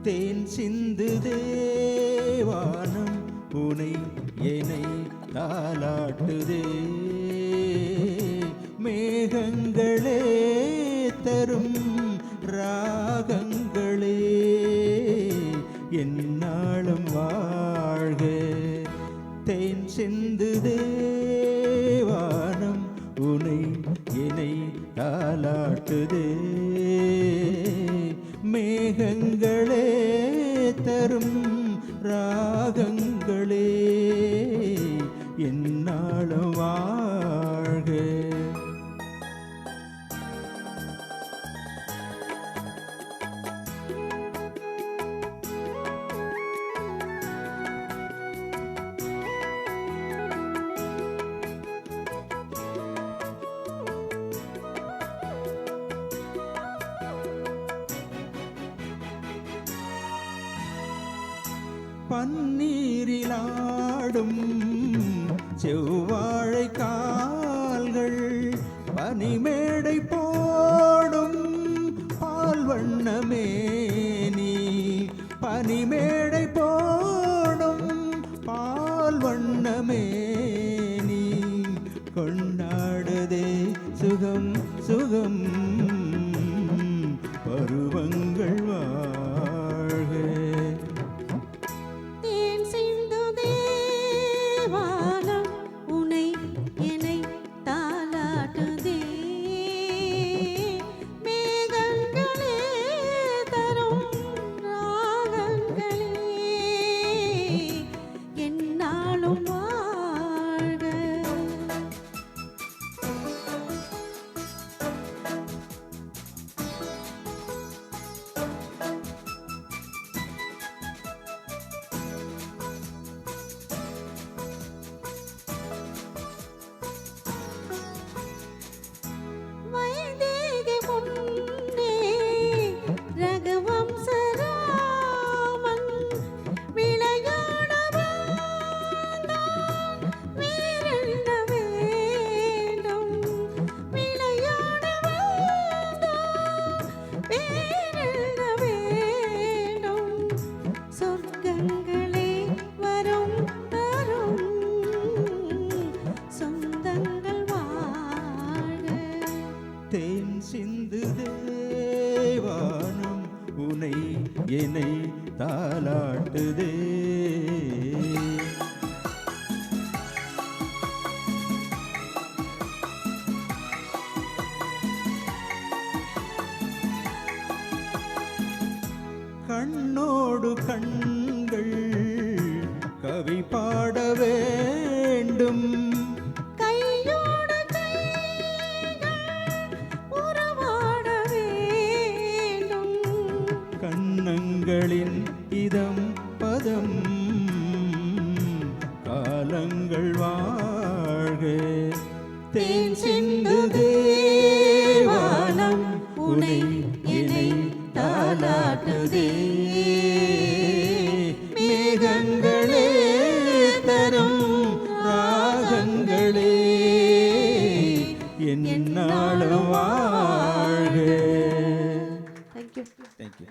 தேன் சிந்து தேவானம் உனை என்னை தாலாட்டுதே. மேகங்களே தரும் ராகங்களே என்னாலும் வாழ்க. தேன் சிந்து தேவானம் உனை என்னை தாலாட்டுதே. மேகங்களே தரும் ராகங்களே என்னாலும் வாழ்க. பன்னீரிலாடும் செவ்வாழை கால்கள் பனிமேடை போடும் பால் வண்ணமே நீ. பனிமேடை போடும் பால் வண்ணமே நீ. கொண்டாடுதே சுகம் சுகம் பருவங்கள் வாழ்க. தேன் சிந்து தேவானம் உனை என்னை தாலாட்டுதே. கண்ணோடு கண்கள் கவி பாட வேண்டும். கண்ணங்களின் இதம் பதம் காலங்கள் வாழ்க. தேன் சிந்து தேவானம் உனை என்னை தாலாட்டுதே. மேகங்களே தரும் ராகங்களே என்னாலும் வாழ்க. Thank you. Thank you.